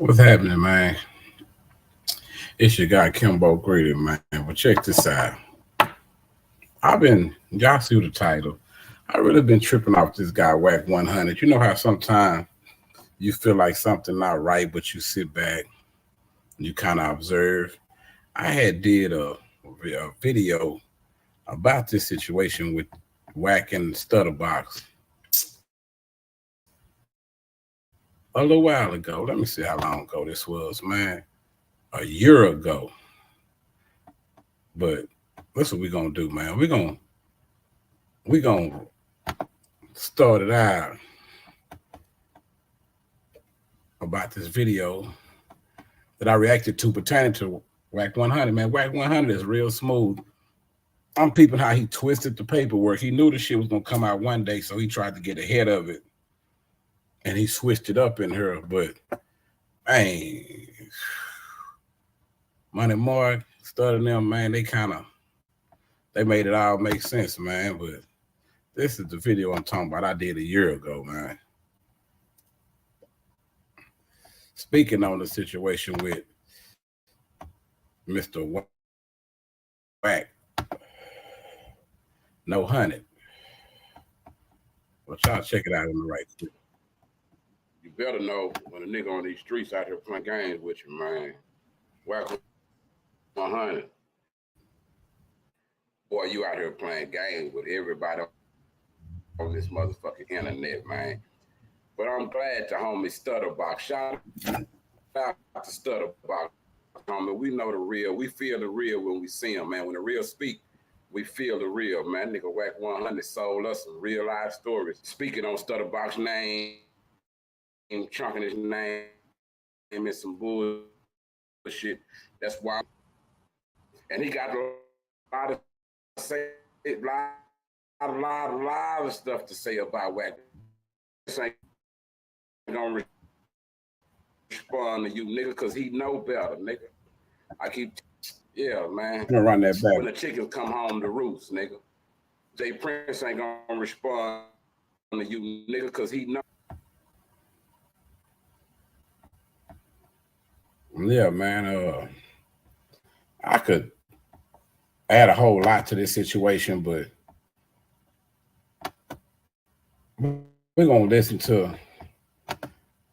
What's happening, man? It's your guy Kimbo Greedy, man. But check this out. Y'all see the title. I really been tripping off this guy Whack 100. You know how sometimes you feel like something not right, but you sit back and you kind of observe. I had did a video about this situation with Whack and Studda box a little while ago. Let me see how long ago this was, man. A year ago. But that's what we're gonna do, man. We're gonna start it out about this video that I reacted to pertaining to Whack 100, man. Whack 100 is real smooth. I'm peeping how he twisted the paperwork. He knew the shit was gonna come out one day, so he tried to get ahead of it, and he switched it up in her. But man, Money Mark, studying them, man, they made it all make sense, man. But this is the video I'm talking about. I did a year ago, man. Speaking on the situation with Mr. Whack, no honey. But y'all check it out in the right quick. You better know when a nigga on these streets out here playing games with you, man. Whack 100. Boy, you out here playing games with everybody on this motherfucking internet, man. But I'm glad the homie Studda box. Shout out to Studda box, homie. We know the real. We feel the real when we see him, man. When the real speak, we feel the real, man. Nigga Whack 100 sold us some real life stories. Speaking on Studda box name, chunking his name in some bullshit. That's why. And he got a lot of stuff to say about Whack. This ain't gonna respond to you, nigga, because he know better, nigga. Yeah, man. I'm gonna run that back. When the chickens come home to roost, nigga. Jay Prince ain't gonna respond to you, nigga, because he know. Yeah, man. I could add a whole lot to this situation, but we're gonna listen to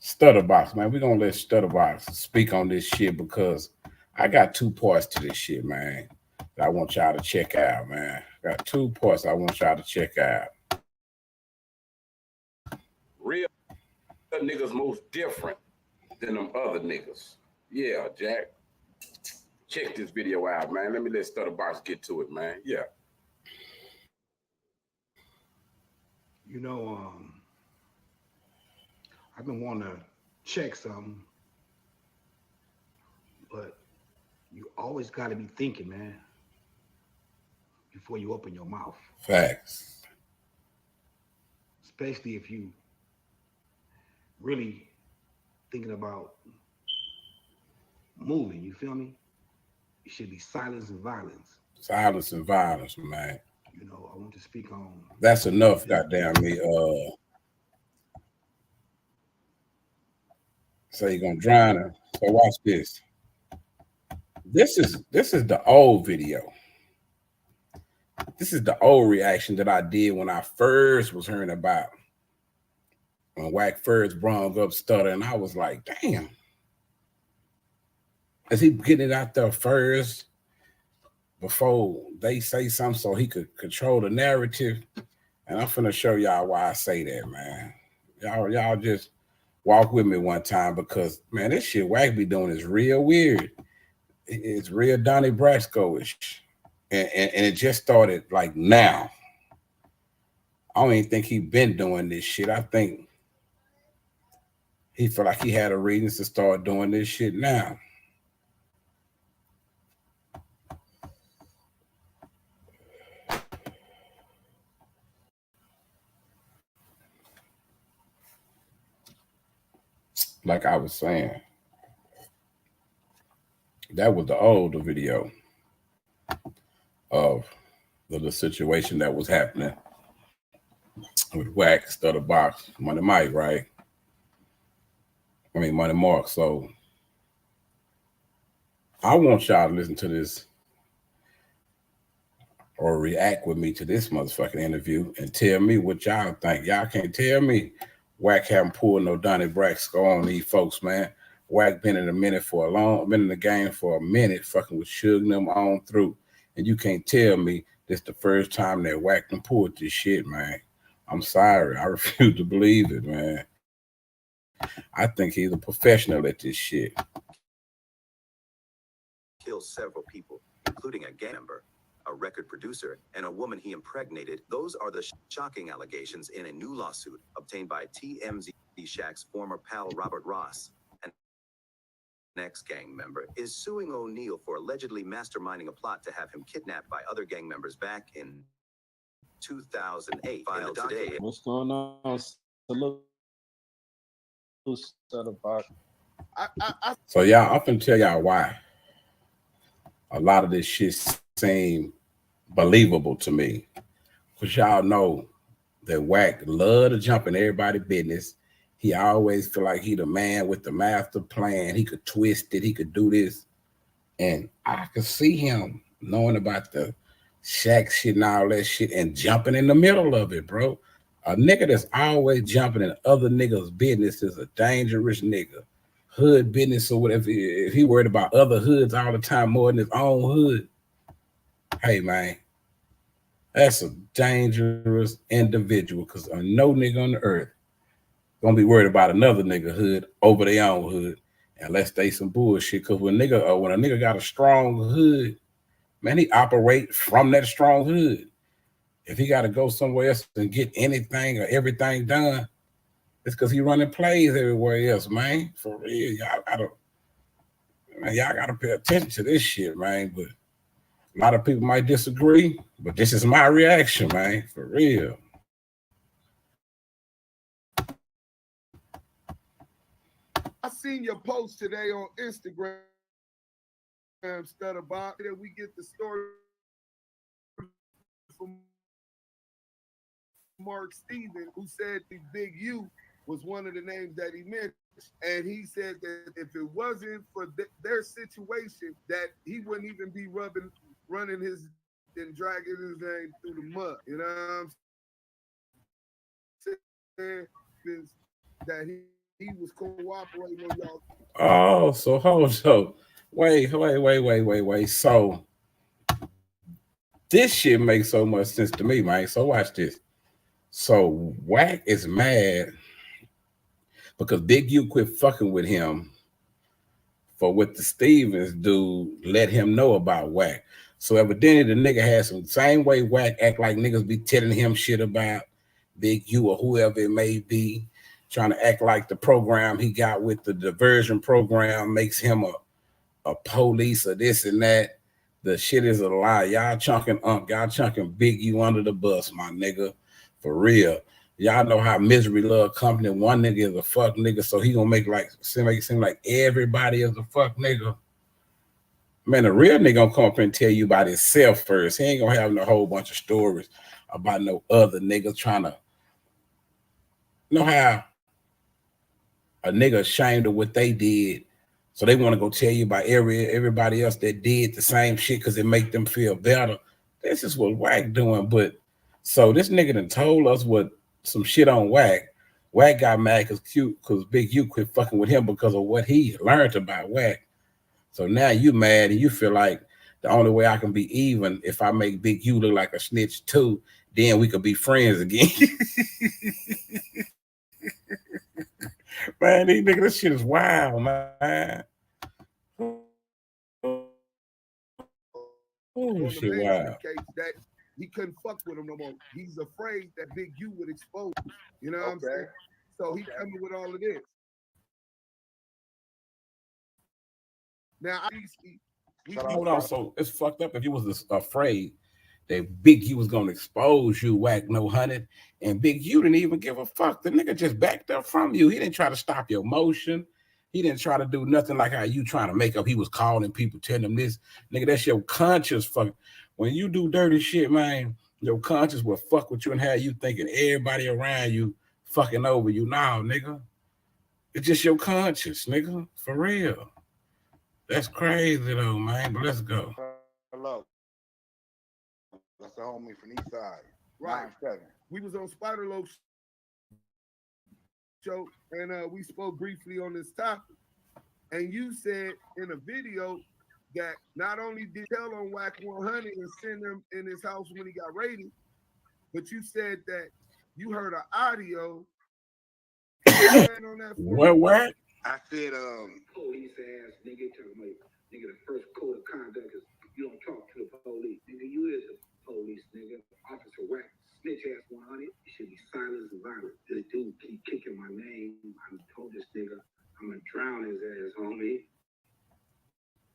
Studda box, man. We're gonna let Studda box speak on this shit because I got two parts to this shit, man, that I want y'all to check out, man. Got two parts I want y'all to check out. Real niggas most different than them other niggas. Yeah, Jack. Check this video out, man. Let me let Studda box get to it, man. Yeah. You know, I've been wanting to check something, but you always got to be thinking, man, before you open your mouth. Facts. Especially if you really thinking about moving, you feel me? It should be silence and violence. Silence and violence, man. You know, I want to speak on. That's enough, goddamn me. So you're gonna drown her. So watch this. This is the old video. This is the old reaction that I did when I first was hearing about when Whack first brought up Studda, and I was like, damn. Is he getting it out there first before they say something so he could control the narrative? And I'm finna show y'all why I say that, man. Y'all just walk with me one time because, man, this shit Whack be doing is real weird. It's real Donnie Brasco-ish. And it just started like now. I don't even think he been doing this shit. I think he felt like he had a reason to start doing this shit now. Like I was saying, that was the older video of the situation that was happening with Whack, Studda box, Money Mike, right? I mean Money Mark. So I want y'all to listen to this or react with me to this motherfucking interview and tell me what y'all think. Y'all can't tell me Wacc haven't pulled no Donnie Brasco on these folks, man. Wacc been in the game for a minute, fucking with Suge and them on through. And you can't tell me this the first time that Wacc done pulled this shit, man. I'm sorry. I refuse to believe it, man. I think he's a professional at this shit. Killed several people, including a gang member, a record producer, and a woman he impregnated. Those are the shocking allegations in a new lawsuit obtained by TMZ. Shaq's former pal Robert Ross, an ex-gang member, is suing O'Neal for allegedly masterminding a plot to have him kidnapped by other gang members back in 2008. Filed today. What's going on? Salute, Studda. So y'all, I'm finna tell y'all why a lot of this shit seem believable to me. Cause y'all know that Wacc love to jump in everybody's business. He always feel like he the man with the master plan. He could twist it. He could do this. And I could see him knowing about the Shaq shit and all that shit and jumping in the middle of it, bro. A nigga that's always jumping in other niggas' business is a dangerous nigga. Hood business or whatever. If he worried about other hoods all the time more than his own hood, hey, man, that's a dangerous individual because no nigga on the earth gonna be worried about another nigga hood over their own hood unless they some bullshit. Because when a nigga got a strong hood, man, he operate from that strong hood. If he got to go somewhere else and get anything or everything done, it's because he running plays everywhere else, man. For real, y'all gotta pay attention to this shit, man. But a lot of people might disagree, but this is my reaction, man. For real. I seen your post today on Instagram, Studda, that we get the story from Mark Steven, who said the Big U was one of the names that he mentioned. And he said that if it wasn't for their situation, that he wouldn't even be running his and dragging his name through the mud. You know what I'm saying? That he was cooperating on y'all. Oh, so wait. So this shit makes so much sense to me, man. So watch this. So Wacc is mad because Big U quit fucking with him for what the Stevens dude let him know about Wacc. So evidently the nigga had some same way Wacc act like niggas be telling him shit about Big U or whoever it may be, trying to act like the program he got with the diversion program makes him a police or this and that. The shit is a lie. Y'all chunking Big U under the bus, my nigga. For real. Y'all know how misery love company. One nigga is a fuck nigga, so he gonna make it seem like everybody is a fuck nigga. Man, a real nigga gonna come up and tell you about himself first. He ain't gonna have no whole bunch of stories about no other niggas trying to know how a nigga ashamed of what they did. So they want to go tell you about everybody else that did the same shit because it make them feel better. This is what Wacc doing. But so this nigga done told us what some shit on Wacc. Wacc got mad because Big U quit fucking with him because of what he learned about Wacc. So now you mad and you feel like the only way I can be even if I make Big U look like a snitch too, then we could be friends again. Man, these niggas, this shit is wild, man. Oh, shit, wow. That he couldn't fuck with him no more. He's afraid that Big U would expose. You know what I'm saying? So he coming with all of this. Now, hold on. So it's fucked up if you was afraid that Big U was gonna expose you, Wacc no 100, and Big U didn't even give a fuck. The nigga just backed up from you. He didn't try to stop your motion. He didn't try to do nothing like how you trying to make up. He was calling people, telling them this. Nigga, that's your conscience. Fuck. When you do dirty shit, man, your conscience will fuck with you and have you thinking everybody around you fucking over you. Nah, nigga. It's just your conscience, nigga. For real. That's crazy though, man. But let's go. Hello. That's the homie from East Side. Right. 9-7. We was on Spider Loaf show, and we spoke briefly on this topic. And you said in a video that not only did you tell on Wacc 100 and send him in his house when he got raided, but you said that you heard an audio. On that What? I said, police ass nigga talking about nigga the first code of conduct is you don't talk to the police. Nigga, you is the police, nigga. Officer Wacc, snitch ass 100. It should be silence and violence. This dude keep kicking my name. I told this nigga I'm gonna drown his ass, homie.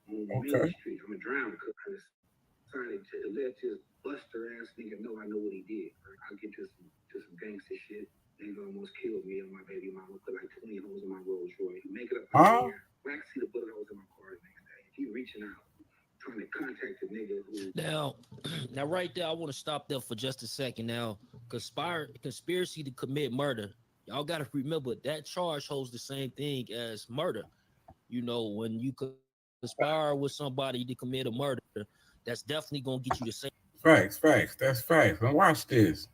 On Main Street, I'm gonna drown because I decided to let this buster ass nigga know I know what he did. I'll get to some gangster shit. Nigga almost killed me and my baby mama. Put like 20 holes in my Rolls Royce. Make it up. Wacc see the bullet holes in my car the next day. He reaching out, trying to contact the nigga who. Now, right there, I want to stop there for just a second. Now, conspiracy to commit murder. Y'all got to remember that charge holds the same thing as murder. You know, when you conspire with somebody to commit a murder, that's definitely gonna get you the same. Facts. That's facts. Now watch this.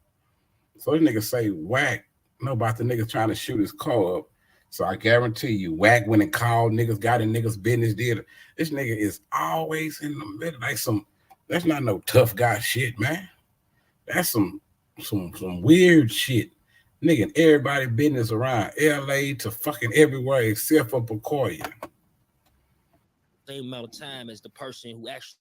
So this nigga say Wacc know about the nigga trying to shoot his car up. So I guarantee you, Wacc went and called niggas, got in niggas' business, did it. This nigga is always in the middle. Like that's not no tough guy shit, man. That's some weird shit. Nigga, everybody business around LA to fucking everywhere except for Pecoria. Same amount of time as the person who actually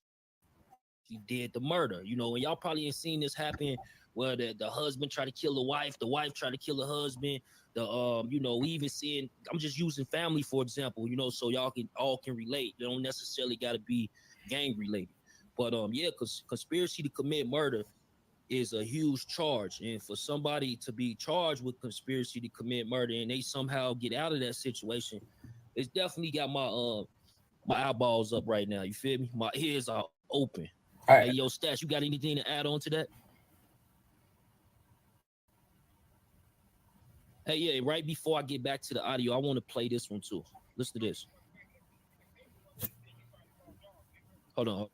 did the murder. You know, and y'all probably ain't seen this happen where the husband tried to kill the wife tried to kill the husband. You know, we even seeing, I'm just using family for example, you know, so y'all can relate. You don't necessarily gotta be gang related. But yeah, because conspiracy to commit murder is a huge charge. And for somebody to be charged with conspiracy to commit murder and they somehow get out of that situation, it's definitely got my eyeballs up right now. You feel me? My ears are open. Hey, yo, Stats, you got anything to add on to that? Hey, yeah, right before I get back to the audio, I want to play this one too. Listen to this. Hold on.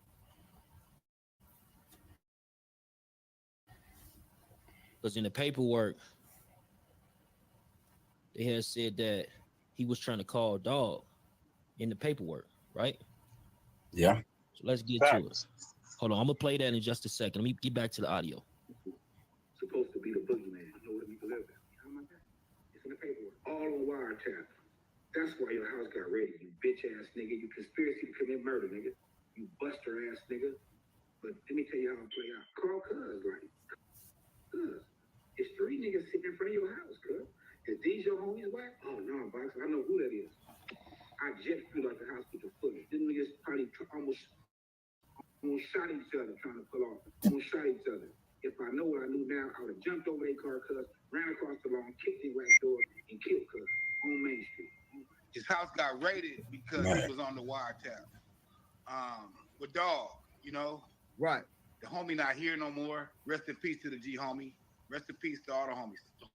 Because in the paperwork, they had said that he was trying to call dog in the paperwork, right? Yeah. So let's get to it. Hold on, I'm gonna play that in just a second. Let me get back to the audio. Supposed to be the boogeyman. You know what he delivered. How am I that? It's in the paperwork. All on wiretap. That's why your house got raided, you bitch ass nigga. You conspiracy to commit murder, nigga. You buster ass nigga. But let me tell you how it play out. Call cuz like, cuz. It's 3 niggas sitting in front of your house, cuz. Is these your homies, Wacc? Oh no, box. I know who that is. I just flew out the house with the footage. Them niggas probably almost shot each other trying to pull off. Almost shot each other. If I know what I knew now, I would have jumped over their car, cuz, ran across the lawn, kicked their Wacc door, and killed cuz on Main Street. his house got raided because he was on the wiretap. With dog, you know. Right. The homie not here no more. Rest in peace to the G homie. Rest in peace to all the homies.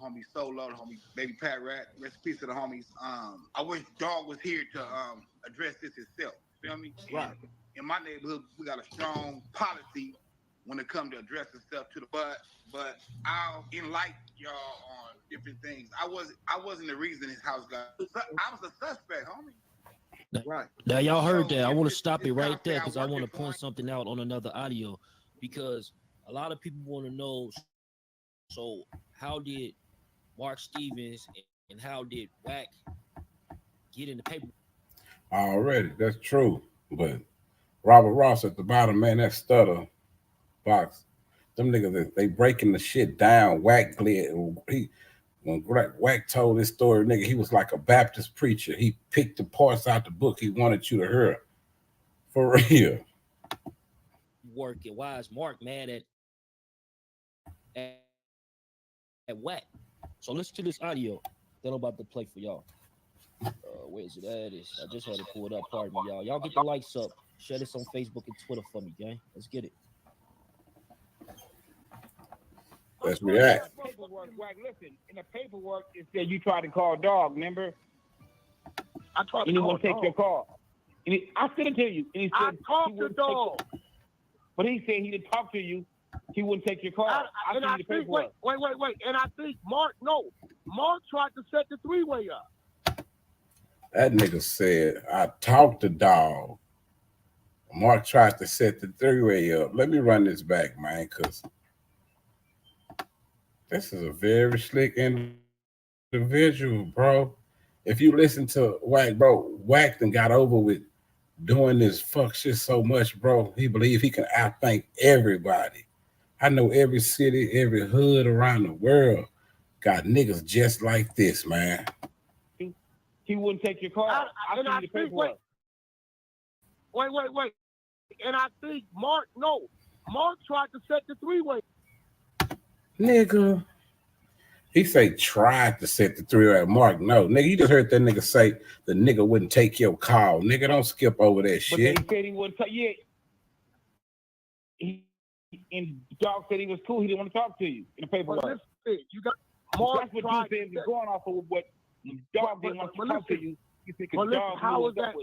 Homie Solo, the homie Baby Pat Rat. Rest in peace to the homies. I wish Dog was here to address this himself. Feel me? Right. In my neighborhood, we got a strong policy when it comes to addressing stuff to the but I'll enlighten y'all on different things. I wasn't the reason his house got. I was a suspect, homie. Right. Now y'all heard that. I want to stop it right there because I want to point something out on another audio because a lot of people want to know. So how did Mark Stevens and how did Wacc get in the paper? Already, that's true. But Robert Ross at the bottom, man, that Studda box, them niggas, they breaking the shit down. Wacc when Wacc told this story, nigga, he was like a Baptist preacher. He picked the parts out the book he wanted you to hear. For real. Working. Why is Mark mad at Wacc? So listen to this audio that I'm about to play for y'all. Where is it at? I just had to pull it up. Pardon me, y'all. Y'all get the likes up. Share this on Facebook and Twitter for me, gang. Let's get it. Let's react. Paperwork, Wacc, listen, in the paperwork, it said you tried to call dog, remember? I tried to Anyone call take dog. your call. I sent it to you. And he said, I talked to dog. But he said he didn't talk to you. He wouldn't take your call. Wait. And I think Mark tried to set the three-way up. That nigga said, I talked to dog. Mark tried to set the three-way up. Let me run this back, man, because this is a very slick individual, bro. If you listen to Wacc, bro, Wacc done got over with doing this fuck shit so much, bro. He believe he can outthink everybody. I know every city, every hood around the world got niggas just like this, man. He wouldn't take your call. Wait. And I think Mark tried to set the three-way. Nigga. He say tried to set the three-way. Mark, no. Nigga, you just heard that nigga say the nigga wouldn't take your call. Nigga, don't skip over that shit. But he said he wouldn't take and dog said he was cool. He didn't want to talk to you in the paperwork. Well, listen, you got Mark. That's what you said. You're going off of what dog didn't want to talk to you. You think dog how is that?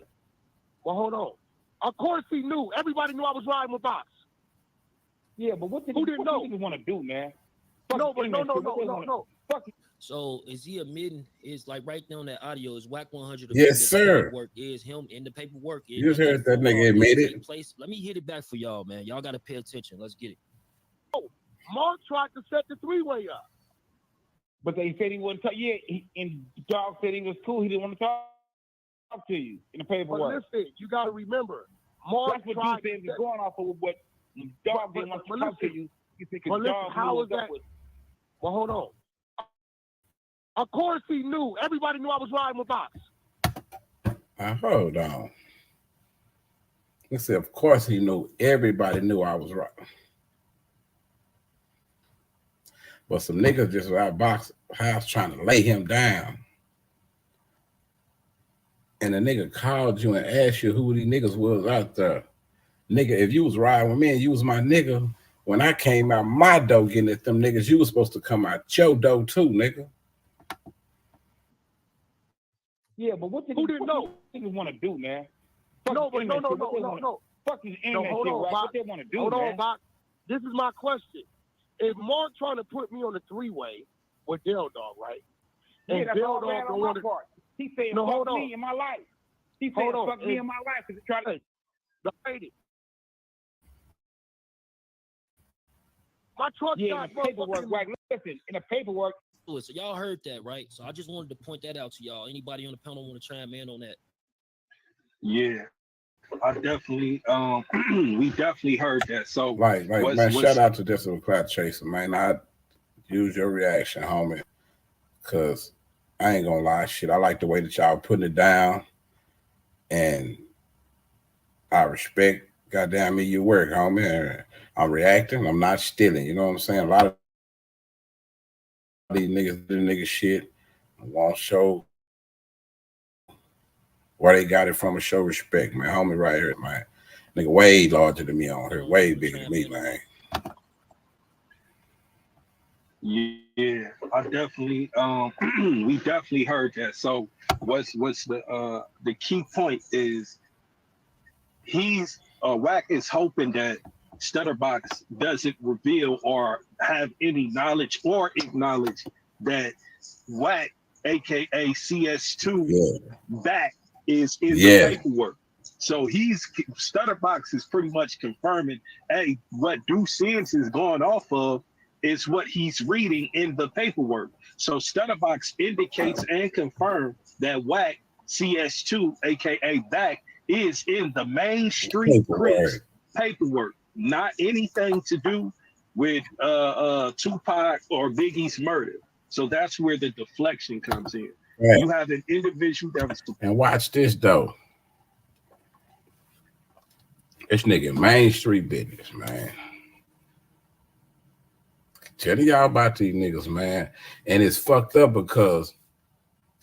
Well, hold on. Of course he knew. Everybody knew I was riding with Box. Yeah, but what did Who didn't know? He want to do, man? No. So is he admitting? Is like right there on that audio is Wacc 100? Yes, sir. Paperwork is him in the paperwork. You just heard that nigga admit it. Let me hit it back for y'all, man. Y'all got to pay attention. Let's get it. Mark tried to set the three-way up. But they said he wouldn't talk. Yeah, and dog said he was cool. He didn't want to talk to you in the paperwork. But listen, you got to remember, Mark That's what tried you said. to You're going off of what dog didn't want to talk to you. You think dog how is that? Well, hold on. Of course he knew. Everybody knew I was riding with Box. Hold on. He said, of course he knew. Everybody knew I was right. But some niggas just were out Box house trying to lay him down. And the nigga called you and asked you who these niggas was out there. Nigga, if you was riding with me and you was my nigga, when I came out my door getting at them niggas, you was supposed to come out your door too, nigga. Yeah, but what who didn't know? Niggas want to do, man? No. Fuck this internet shit, right? What they want to do, hold man? on, Box. This is my question. If Mark trying to put me on the three-way with Dell Dog, right? And yeah, Dell Dog don't want to. He said, fuck me in my life. He said, fuck me in my life because he tried to. My truck got paperwork. Right? Listen, in the paperwork. So y'all heard that, right? So I just wanted to point that out to y'all. Anybody on the panel want to chime in on that? Yeah, I definitely, we definitely heard that. So, man, shout out to Just a Cloud Chaser, man. I use your reaction, homie, because I ain't gonna lie, shit. I like the way that y'all putting it down, and I respect, goddamn me, your work, homie. I'm reacting. I'm not stealing. You know what I'm saying? A lot of these niggas do nigga shit. I won't show where they got it from and show respect, man. Homie right here, man. Nigga way larger than me on here. Way bigger than me, man. Yeah, I definitely, we definitely heard that. So what's the key point is Wacc is hoping that Stutterbox doesn't reveal or have any knowledge or acknowledge that Wacc, aka CS2, back is in the paperwork. So Stutterbox is pretty much confirming, hey, what Deuce Sins is going off of is what he's reading in the paperwork. So Stutterbox indicates and confirms that Wacc CS2, aka back, is in the Main Street paperwork. Not anything to do with Tupac or Biggie's murder. So that's where the deflection comes in. Right. You have an individual that was. And watch this though. This nigga Main Street business, man. Telling y'all about these niggas, man. And it's fucked up because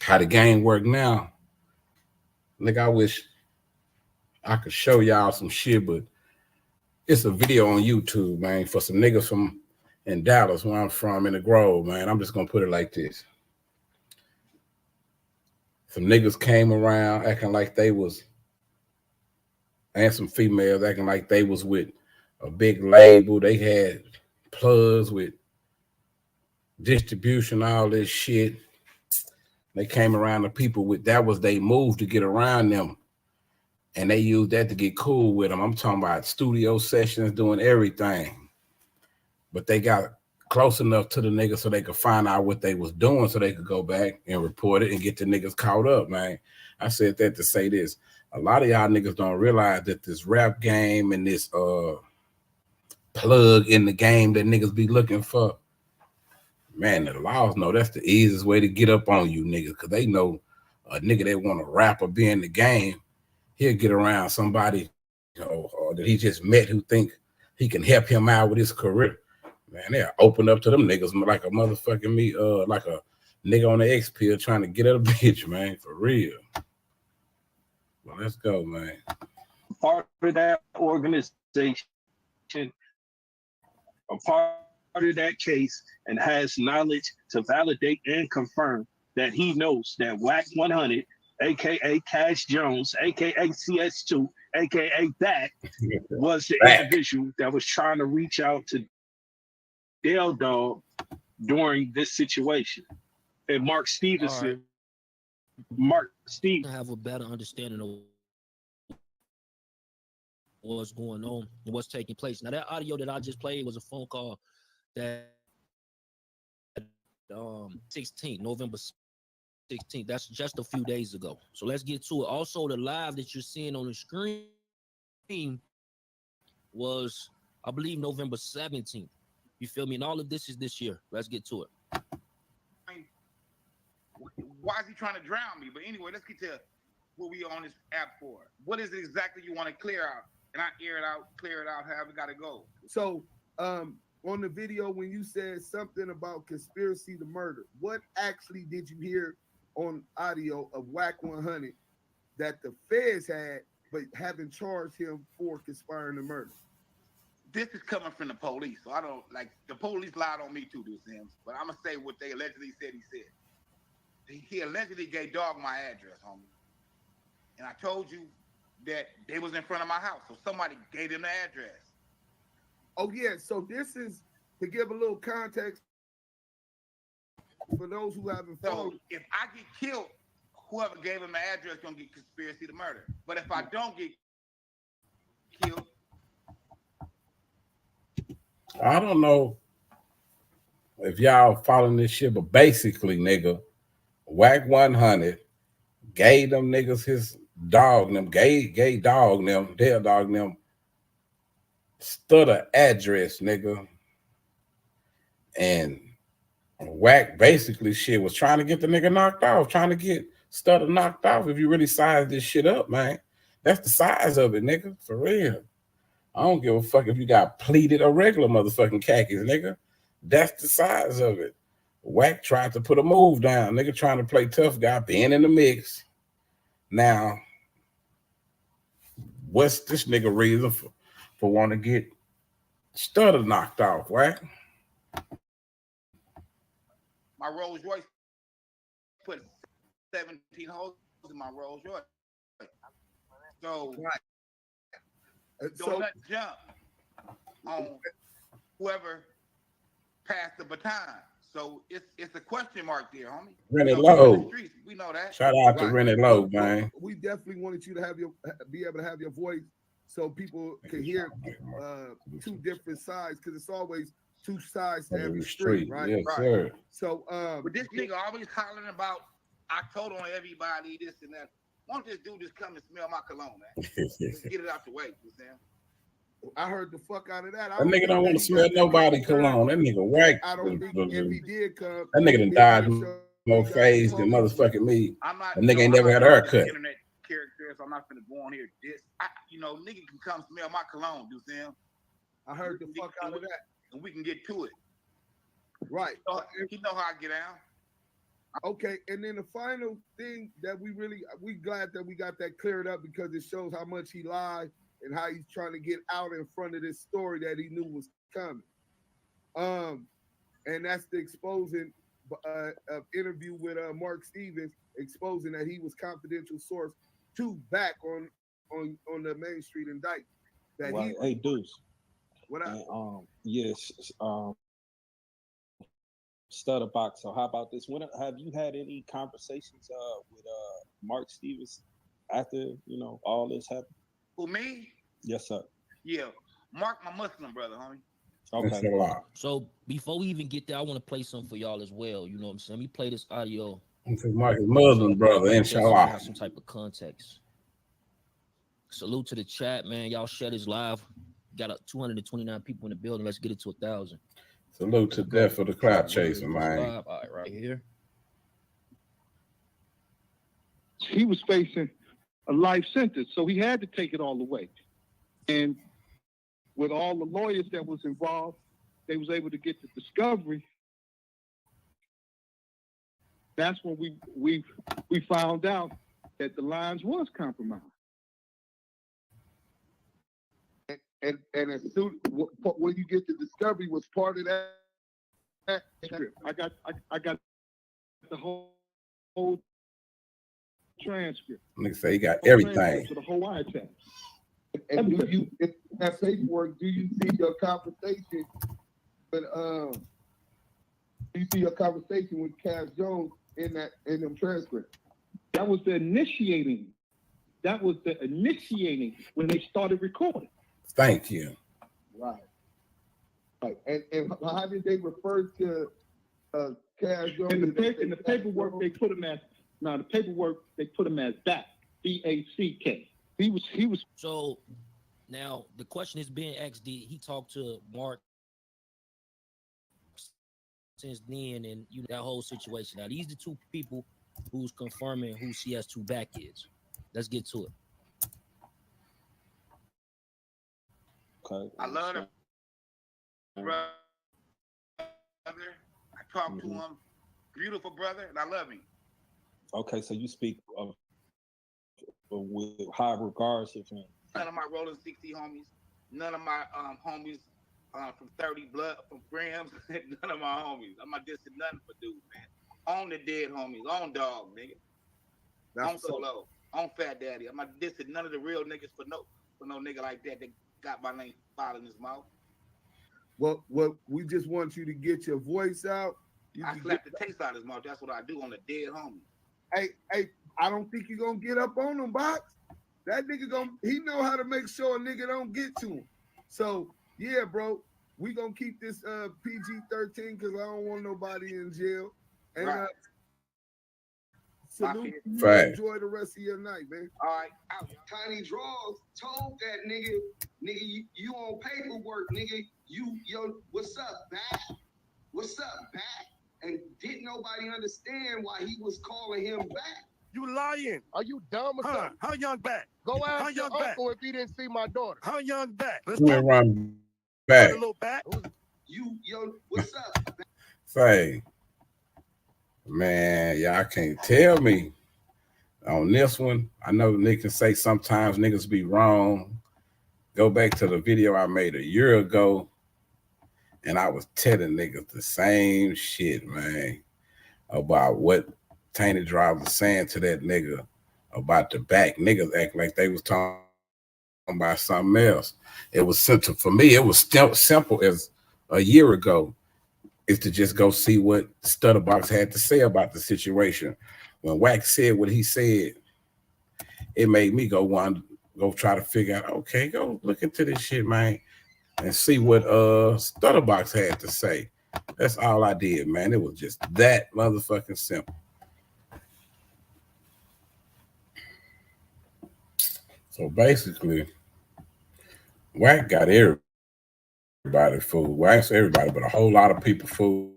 how the game work now. Nigga, I wish I could show y'all some shit, but it's a video on YouTube, man, for some niggas from in Dallas, where I'm from, in the Grove, man. I'm just gonna put it like this. Some niggas came around acting like they was and some females acting like they was with a big label. They had plugs with distribution, all this shit. They came around the people with that was they move to get around them. And they used that to get cool with them. I'm talking about studio sessions, doing everything. But they got close enough to the niggas so they could find out what they was doing so they could go back and report it and get the niggas caught up, man. I said that to say this. A lot of y'all niggas don't realize that this rap game and this plug in the game that niggas be looking for, man, the laws know that's the easiest way to get up on you niggas, because they know a nigga that want to rap or be in the game, he'll get around somebody, you know, or that he just met who think he can help him out with his career. Man, they'll open up to them niggas like a motherfucking me, like a nigga on the X pill trying to get at a bitch, man, for real. Well, let's go, man. Part of that organization, a part of that case, and has knowledge to validate and confirm that he knows that Wacc 100, aka Cash Jones, aka CS2, aka that, was the individual that was trying to reach out to Dale Dog during this situation. And Mark Stevenson, Mark Stevens, have a better understanding of what's going on and what's taking place. Now, that audio that I just played was a phone call that 16th, November 16th. That's just a few days ago. So let's get to it. Also, the live that you're seeing on the screen was, I believe, November 17th. You feel me? And all of this is this year. Let's get to it. Why is he trying to drown me? But anyway, let's get to what we on this app for. What is it exactly you want to clear out? And I air it out, clear it out, however it got to go. So, on the video, when you said something about conspiracy to murder, what actually did you hear on audio of Wacc 100 that the feds had, but haven't charged him for conspiring to murder? This is coming from the police, so I don't like the police lied on me too, Sims. But I'm gonna say what they allegedly said. He said he allegedly gave Dog my address, homie, and I told you that they was in front of my house, so somebody gave him the address. Oh yeah, so this is to give a little context for those who haven't followed. So if I get killed, whoever gave him the address gonna get conspiracy to murder. But if I don't get killed, I don't know if y'all following this shit, but basically, nigga, Wacc 100 gave them niggas his dog, them gay dog, them their dog, them Studda address, nigga, and Wacc basically shit was trying to get the nigga knocked off, trying to get Studda knocked off. If you really size this shit up, man, that's the size of it, nigga, for real. I don't give a fuck if you got pleated or regular motherfucking khakis, nigga. That's the size of it. Wacc tried to put a move down, nigga, trying to play tough guy, being in the mix. Now, what's this nigga reason for wanting to get Studda knocked off, Wacc? my Rolls Royce put 17 holes in my Rolls Royce. So don't let jump on whoever passed the baton. So it's a question mark there, homie. Rennie Lowe. We know that. Shout out to Rennie Lowe, man. We definitely wanted you to be able to have your voice so people can hear two different sides, because it's always two sides to every street, right? Yes, right. Sir. So but this nigga always hollering about I told on everybody this and that. Why don't this dude just come and smell my cologne, man? Let's get it out the way, you know? I heard the fuck out of that. That nigga don't want to smell nobody cologne. That nigga Wacc. I don't think if he did come, that nigga done dodged more phase than motherfucking me. That nigga ain't never had a haircut. Internet character, so I'm not gonna go on here. Nigga can come smell my cologne, you see him? I heard the fuck out of that. And we can get to it. Right. He know how I get down. Okay, and then the final thing that we glad that we got that cleared up, because it shows how much he lied and how he's trying to get out in front of this story that he knew was coming. And that's the exposing interview with Mark Stevens, exposing that he was confidential source to back on on the Main Street in Dyke. That Right. Hey, Deuce. What up? And, yes. Studda. So how about this? When have you had any conversations with Mark Stevens after all this happened? Who, me? Yes, sir. Yeah, Mark, my Muslim brother, homie. Okay. So before we even get there, I want to play something for y'all as well. You know what I'm saying? Let me play this audio. Mark is Muslim brother, inshallah. Have some type of context. Salute to the chat, man. Y'all share this live. Got 229 people in the building. Let's get it to 1,000. Salute to death for the cloud chaser, man. All right, right here. He was facing a life sentence, so he had to take it all the way. And with all the lawyers that was involved, they was able to get the discovery. That's when we found out that the lines was compromised. And as soon when you get the discovery was part of that script. I got the whole transcript. Nigga say he got everything. To the whole wiretap. And do you in that paperwork? Do you see your conversation with Do you see your conversation with Cass Jones in them transcripts? That was the initiating. That was the initiating when they started recording. Thank you. Right. Right. And how did they refer to Cass Jones? In the paperwork they put him as Back. BACK. He was. So now the question is being asked: did he talk to Mark since then, and that whole situation? Now these are the two people who's confirming who CS2 Back is. Let's get to it. Okay. I love him, brother. I talk to him, beautiful brother, and I love him. Okay, so you speak with high regards of him. None of my Rolling 60 homies, none of my homies from 30 blood, from grams, none of my homies. I'm not dissing nothing for dudes, man. On the dead homies, on dog, nigga. On Solo, on Fat Daddy. I'm not dissing none of the real niggas for no nigga like that got my name filed in his mouth. Well, we just want you to get your voice out. I slap the taste out of his mouth. That's what I do on the dead homie. Hey, I don't think you're gonna get up on him, Box. That nigga he know how to make sure a nigga don't get to him. So yeah, bro, we gonna keep this PG-13 because I don't want nobody in jail. And right. Salute you. Enjoy the rest of your night, man. All right. Tiny Draws told that nigga, you on paperwork, nigga. Yo, what's up, Back? What's up, Back? And didn't nobody understand why he was calling him Back. You lying? Are you dumb or something? How young Back? Go ask your uncle if he didn't see my daughter. How young Back? Let's run back. A little back. Yo, what's up, Back? Say, man, y'all can't tell me on this one. I know niggas say sometimes niggas be wrong. Go back to the video I made a year ago, and I was telling niggas the same shit, man, about what Tainted Drive was saying to that nigga about the Back. Niggas act like they was talking about something else. It was simple for me. It was still simple as a year ago. Is to just go see what Studda had to say about the situation. When Wacc said what he said, it made me go try to figure out, okay, go look into this shit, man, and see what Studda had to say. That's all I did, man. It was just that motherfucking simple. So basically, Wacc got everybody food. Wacc everybody, but a whole lot of people food,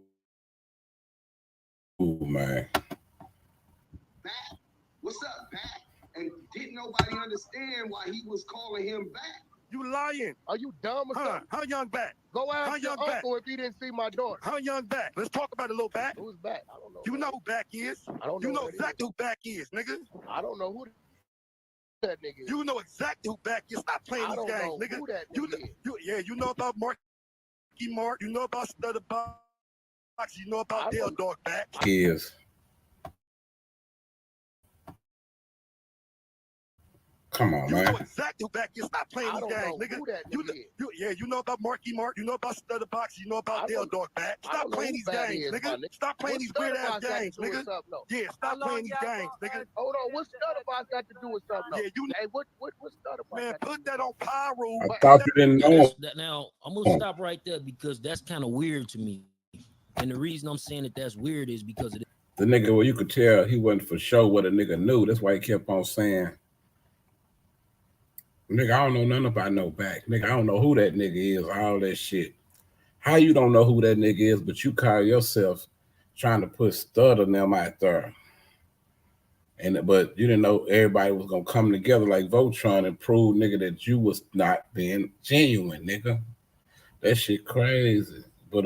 man. Back. What's up, Back? And didn't nobody understand why he was calling him Back. You lying? Are you dumb or something? How young Back? Go ask your uncle if he didn't see my daughter. How young Back? Let's talk about a little Back. Who's Back? I don't know. You know who Back is? I don't know. You know exactly who Back is, nigga. I don't know who that nigga is. You know exactly who Back is. Stop playing these games, nigga. Who that nigga is. You know about Mark. You know about Studda. You know about Dale Dog Back. Is Come on, You man. know exactly who back is. Stop playing these games, nigga. You know about Marky Mark. You know about Studda Box. You know about Dale Dog back. Stop playing these games, nigga. Stop playing these weird ass games, nigga. Yeah, stop playing these games, nigga. Hold on, what's Studda Box got to do with something? Yeah, you know. Hey, what's Studda Box? Man, put that on Pyro. I thought you didn't know. Now I'm gonna stop right there because that's kind of weird to me. And the reason I'm saying that that's weird is because of the nigga. Well, you could tell he wasn't for sure what a nigga knew. That's why he kept on saying, "Nigga, I don't know nothing about no back. Nigga, I don't know who that nigga is. All that shit. How you don't know who that nigga is, but you call yourself trying to put Studda them out there." But you didn't know everybody was gonna come together like Voltron and prove, nigga, that you was not being genuine, nigga. That shit crazy. But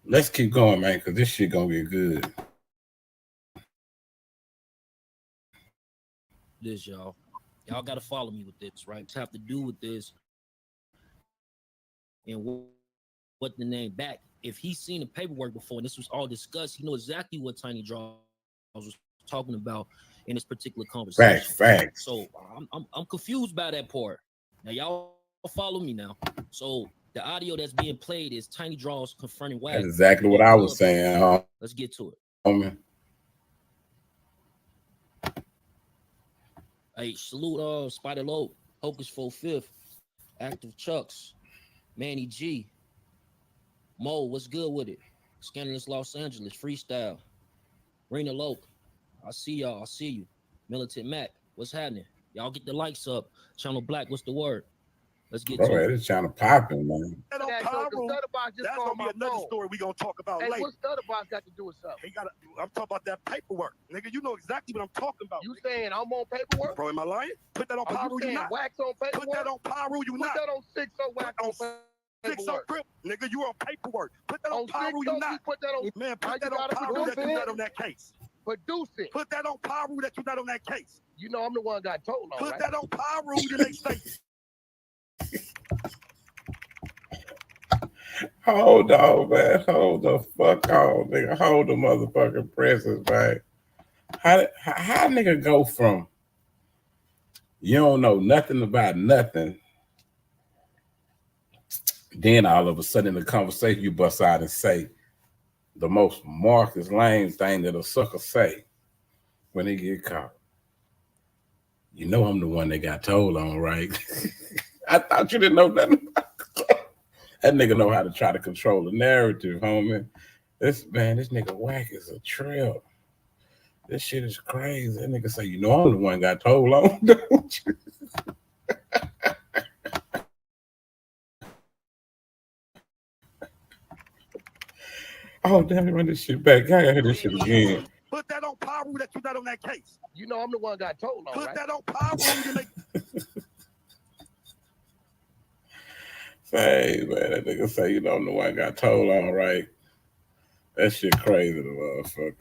let's keep going, man, because this shit gonna get good. this, y'all. Y'all gotta follow me with this, right? Have to do with this and what the name back. If he's seen the paperwork before and this was all discussed, he knows exactly what Tiny Draws was talking about in this particular conversation. Facts. So I'm confused by that part. Now y'all follow me now. So the audio that's being played is Tiny Draws confronting Wacc. That's exactly what I was saying. Let's get to it. Hey, salute Spider Low, Hocus 4/5, Active Chucks, Manny G, Mo, what's good with it? Scandalous Los Angeles, Freestyle, Rena Loke, I see y'all, I see you. Militant Mac, what's happening? Y'all get the likes up. Channel Black, what's the word? Let's get to it. It's trying to pop it, man. That's gonna be another story we gonna talk about later. What's Studda Box got to do with something? I'm talking about that paperwork, nigga. You know exactly what I'm talking about. You saying I'm on paperwork? Bro, am I lying? Put that on Pyro, you not. Wax on paperwork? Put that on Pyro, you not. Put that on 6 Wax on paperwork. 6 Crip, nigga. You on paperwork. Put that on Pyro, you not. Put that on. Man, put that on Pyro that you not on that case. Produce it. Put that on Pyro that you not on that case. You know I'm the one got told on. Put that on Pyro the next day. Hold on, man. Hold the fuck on, nigga. Hold the motherfucking presses, man. How nigga go from you don't know nothing about nothing, then all of a sudden in the conversation you bust out and say the most Marcus lame thing that a sucker say when he get caught. You know I'm the one that got told on, right? I thought you didn't know nothing about that nigga know how to try to control the narrative, homie. This nigga Wacc is a trip. This shit is crazy. That nigga say, you know I'm the one got told on, don't you? Oh, damn, run this shit back. I gotta hear this shit again. Put that on Pyro that you not on that case. You know I'm the one got told on. Put that on Pyro. Hey, man, that nigga say, you know, I'm the one got told on, right? That shit crazy, the motherfucker.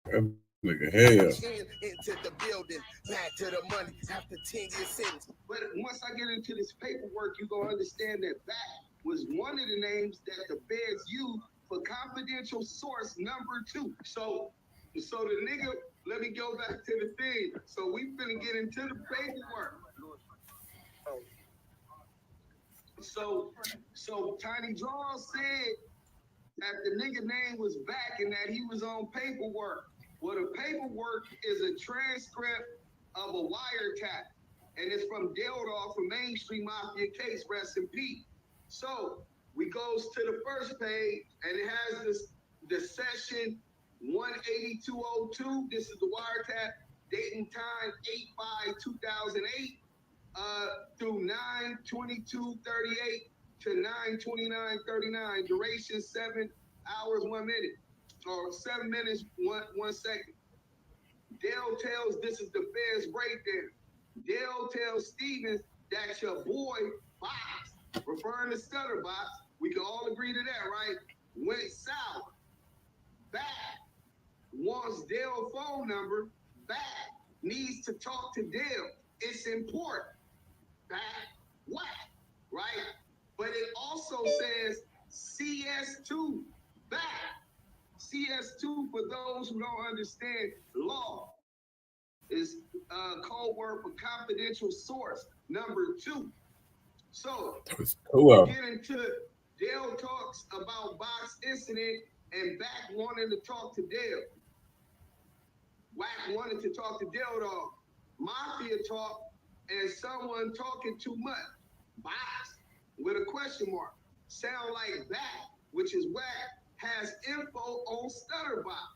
That nigga hell. Into the building, back to the money after 10 years sentence. But once I get into this paperwork, you gonna understand that Back was one of the names that the feds used for confidential source number 2. So the nigga, let me go back to the thing. So we finna get into the paperwork. So Tiny Draw said that the nigga name was Back and that he was on paperwork. Well, the paperwork is a transcript of a wiretap, and it's from Deldorf from Main Street Mafia case, rest in peace. So we goes to the first page, and it has the session 18202. This is the wiretap, date and time 8/5/2008 through 9/22/38 to 9/29/39. Duration 7 hours 1 minute, or 7 minutes 1 second. Dale tells, this is the feds breakdown. Dale tells Stevens that your boy Box, referring to Studda Box, we can all agree to that, right? Went south. Back wants Dale's phone number. Back needs to talk to Dale. It's important. Back what? Right? But it also says CS2. Back. CS2, for those who don't understand law, is code word for confidential source. Number 2. So Cool. get into Dale talks about Box incident and Back wanting to talk to Dale. Wacc wanted to talk to Dale Dog. Mafia talk and someone talking too much. Box with a question mark. Sound like Back, which is Wacc, has info on Stutterbox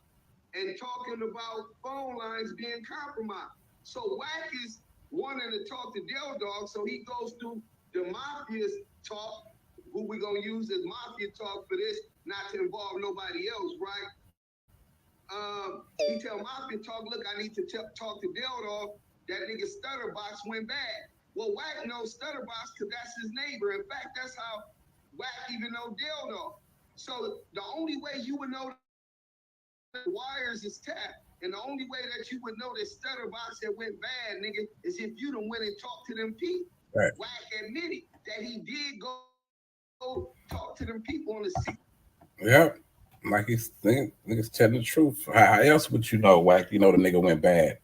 and talking about phone lines being compromised. So Wacc is wanting to talk to Dale Dog, so he goes through the Mafia's talk, who we gonna use as Mafia talk for this, not to involve nobody else, right? He tell Mafia talk, look, I need to talk to Dale Dog. That nigga Stutterbox went bad. Well, Wacc knows Stutterbox because that's his neighbor. In fact, that's how Wacc even know Dale Dog. So the only way you would know the wires is tapped. And the only way that you would know that Stutterbox had went bad, nigga, is if you done went and talked to them people. Right. Wacc admitted that he did go talk to them people on the scene. Yep. Like he's niggas telling the truth. How else would you know, Wacc? You know the nigga went bad.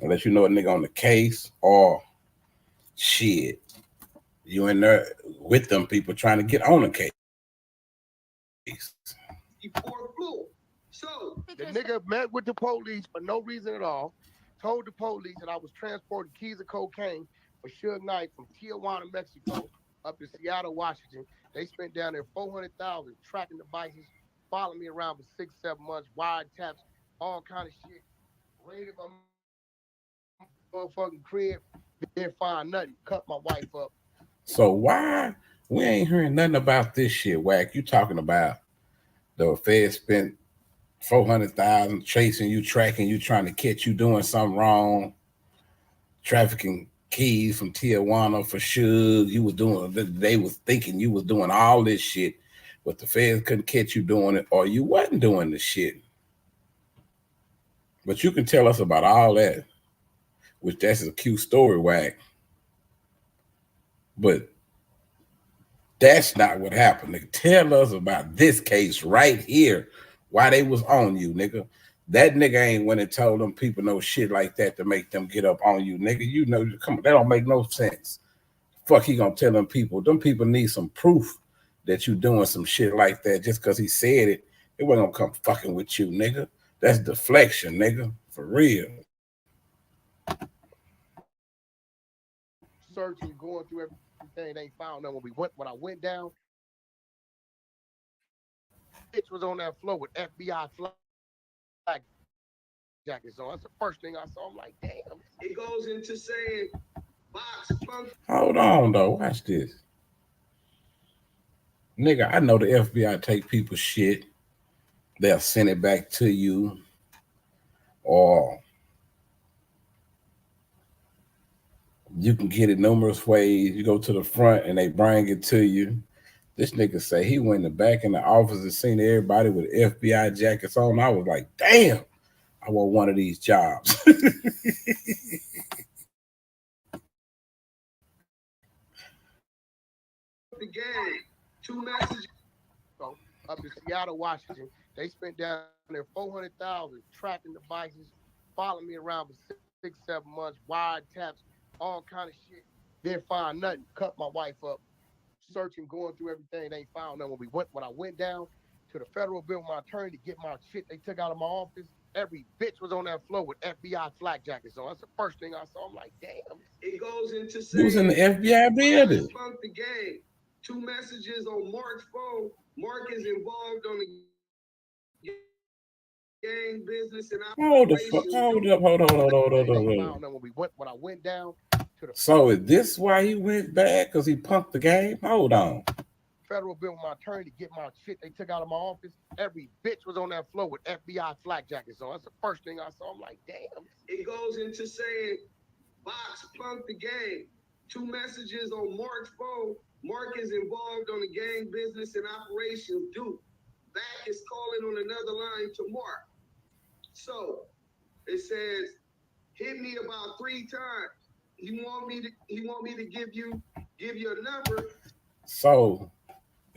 Unless you know a nigga on the case or shit. You in there with them people trying to get on the case. So the nigga met with the police for no reason at all, told the police that I was transporting keys of cocaine for Suge Knight from Tijuana, Mexico, up to Seattle, Washington. They spent down there $400,000 tracking devices, following me around for 6-7 months, wiretaps, all kind of shit. Raided my motherfucking crib, didn't find nothing, cut my wife up. So why we ain't hearing nothing about this shit, Wacc? You talking about the Fed spent $400,000 chasing you, tracking you, trying to catch you doing something wrong, trafficking keys from Tijuana for Suge. You was doing, they was thinking you was doing all this shit, but the feds couldn't catch you doing it, or you wasn't doing the shit. But you can tell us about all that, which that's a cute story, Wacc. But that's not what happened, nigga. Tell us about this case right here, why they was on you, nigga. That nigga ain't went and told them people no shit like that to make them get up on you, nigga. You know, come on, that don't make no sense. Fuck, he gonna tell them people. Them people need some proof that you doing some shit like that just because he said it. It wasn't gonna come fucking with you, nigga. That's deflection, nigga. For real. Searching, going through everything, they ain't found nothing. When I went down, bitch was on that floor with FBI flag jackets on. That's the first thing I saw. I'm like, damn. It goes into saying, Box punk. Hold on, though. Watch this. Nigga, I know the FBI take people's shit. They'll send it back to you. Or you can get it numerous ways. You go to the front and they bring it to you. This nigga say he went in the back in the office and seen everybody with FBI jackets on. I was like, damn, I want one of these jobs. The game. 2 messages. So up in Seattle, Washington, they spent down there $400,000 tracking devices, following me around for 6-7 months, wiretaps, all kind of shit. Didn't find nothing. Cut my wife up. Searching, going through everything, they ain't found nothing. When I went down to the federal building, my attorney to get my shit they took out of my office, every bitch was on that floor with FBI flag jackets on. That's the first thing I saw. I'm like, damn. It goes into saying, He was in the FBI building. Punk the game. 2 messages on Mark's phone. Mark is involved on the gang business and Hold the fuck, hold up. When I went down to the So is this why he went bad? Because he punked the game? Hold on. federal building, my attorney to get my shit they took out of my office, every bitch was on that floor with FBI flag jackets on. That's the first thing I saw. I'm like, damn. It goes into saying, Box punked the game. 2 messages on Mark's phone. Mark is involved on the gang business and operations. Duke. Back is calling on another line to Mark. So it says, hit me about 3 times. He want me to give you a number. So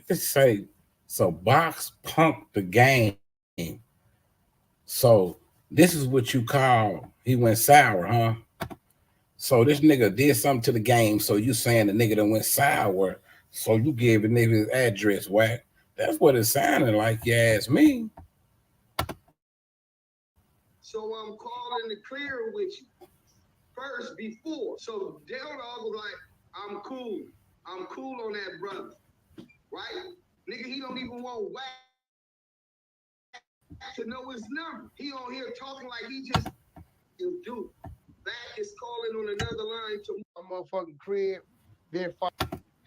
let's say, so Box punked the game. So This is what you call he went sour, huh? So this nigga did something to the game. So you saying the nigga that went sour. So you gave the nigga his address, Whack. That's what it sounded like, you asked me. So I'm calling to clear with you first before. So Dale Dog was like, I'm cool. I'm cool on that brother. Right? Nigga, he don't even want Whack to know his number. He on here talking like he just do. Whack is calling on another line to my motherfucking crib, then fight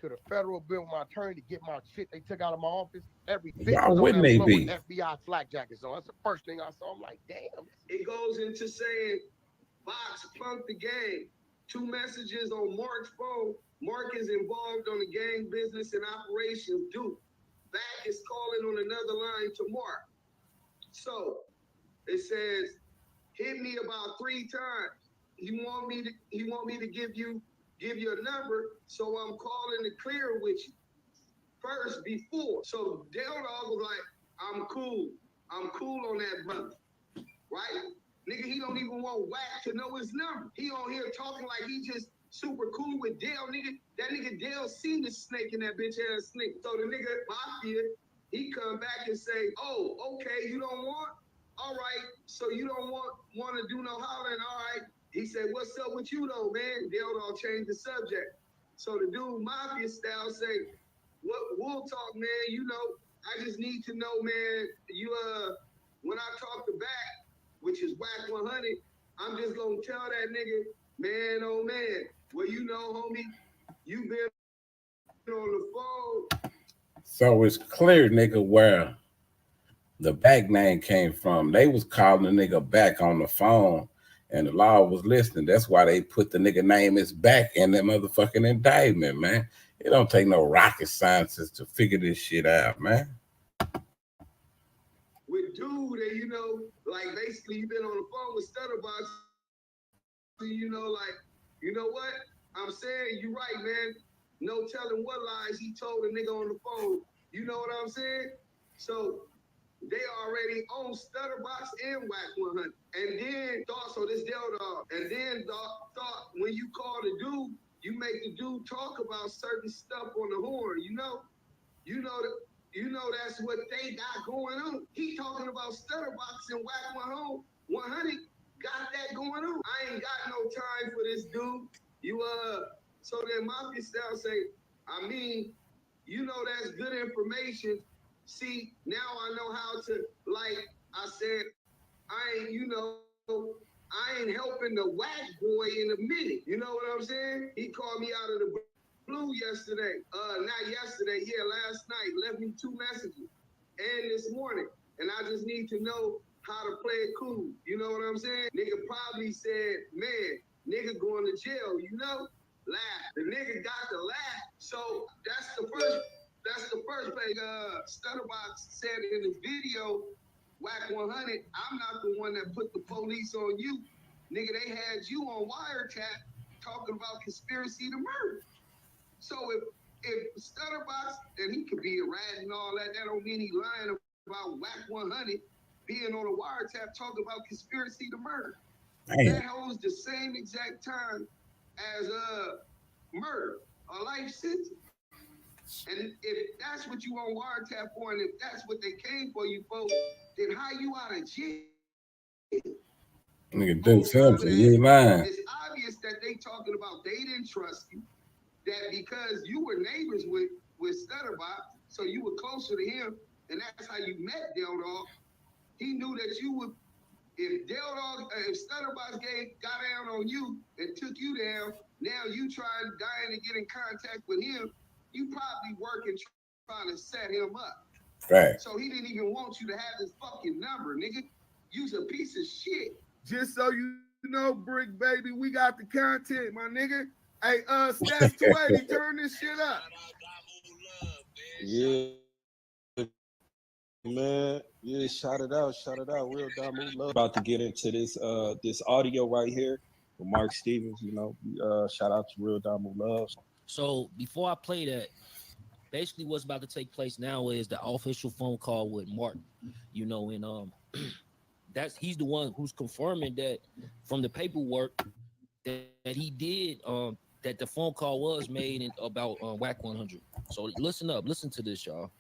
to the federal bill with my attorney to get my shit they took out of my office. Every bitch Why was on wouldn't that they floor be? with FBI flak jackets on. That's the first thing I saw. I'm like, damn. It goes into saying Box punked the gang. 2 messages on Mark's phone. Mark is involved on the gang business and operations. Duke. Back is calling on another line to Mark. So it says, hit me about 3 times. He want me to give you a number, so I'm calling to clear with you first before. So Dale Dog was like, I'm cool. I'm cool on that brother. Right? Nigga, he don't even want Whack to know his number. He on here talking like he just super cool with Dale, nigga. That nigga Dale seen the snake in that bitch ass snake. So the nigga Mafia, he come back and say, oh, okay, you don't want? All right, so you don't want to do no hollering, all right. He said, what's up with you though, man? Dale don't change the subject. So the dude Mafia style say, what we'll talk, man, you know, I just need to know, man, you when I talk to back, which is Whack 100, I'm just gonna tell that nigga, man, oh man, well, you know, homie, you been on the phone. So it's clear, nigga, where the back name came from. They was calling the nigga back on the phone, and the law was listening. That's why they put the nigga name is back in that motherfucking indictment, man. It don't take no rocket scientists to figure this shit out, man. With dude, and you know, like basically you been on the phone with Studda, you know, like, you know what? I'm saying you right, man. No telling what lies he told a nigga on the phone. You know what I'm saying? So they already own Stutterbox and Whack 100. And then thought, so this Dale Dog. And then thought when you call the dude, you make the dude talk about certain stuff on the horn, you know? You know that's what they got going on. He talking about Stutterbox and Whack 100 got that going on. I ain't got no time for this dude. So then Mafia style say, I mean, you know that's good information. See, now I know how to, like I said, I ain't helping the Whack boy in a minute. You know what I'm saying? He called me out of the blue yesterday. Not yesterday, yeah, last night. Left me 2 messages. And this morning. And I just need to know how to play it cool. You know what I'm saying? Nigga probably said, man, nigga going to jail, you know? Laugh. The nigga got to laugh. So that's the first thing Stutterbox said in his video, Whack 100, I'm not the one that put the police on you. Nigga, they had you on wiretap talking about conspiracy to murder. So if Stutterbox, and he could be a rat and all that don't mean he lying about Whack 100 being on a wiretap talking about conspiracy to murder. Damn. That holds the same exact time as murder, a life sentence. And if that's what you on wiretap for, and if that's what they came for you for, then how you out of jail? Nigga do something, you ain't lying. It's obvious that they talking about they didn't trust you, that because you were neighbors with Stutterbox, so you were closer to him, and that's how you met Dale Dog. He knew that you would, if Stutterbox got down on you and took you down, now you dying to get in contact with him, you probably working trying to set him up. Right. So he didn't even want you to have his fucking number, nigga. You's a piece of shit. Just so you know, Brick Baby, we got the content, my nigga. Hey, Stats 280, turn this shit up. Yeah, man. Yeah, shout it out. Real Damu Love. About to get into this audio right here with Mark Stevens. You know, shout out to Real Damu Love. So before I play that, basically what's about to take place now is the official phone call with Mark. You know, and he's the one who's confirming that from the paperwork that he did that the phone call was made about Wacc 100. So listen up, listen to this, y'all.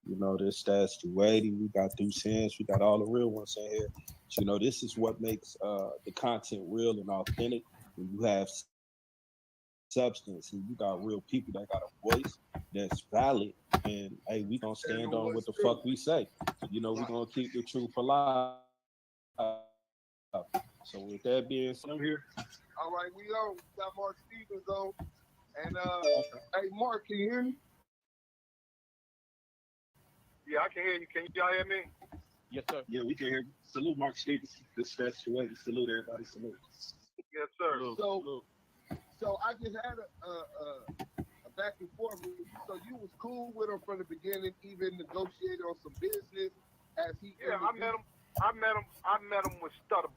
You know, this Stats 280, we got Due Sense, we got all the real ones in here. So, you know, this is what makes the content real and authentic. When you have substance and you got real people that got a voice that's valid, and hey, we gonna stand on what the fuck we say. You know, we gonna keep the truth alive. So with that being said, I'm here. All right, we on. We got Mark Stevens on. And hey Mark, can you hear me? Yeah, I can hear you. Can y'all hear me? Yes, sir. Yeah, we can hear you. Salute Mark Stevens. This Stats 280. Salute everybody. Salute. Yes, sir. So I just had a back and forth with you. So you was cool with him from the beginning, even negotiated on some business as he. Yeah, I met him with Studda.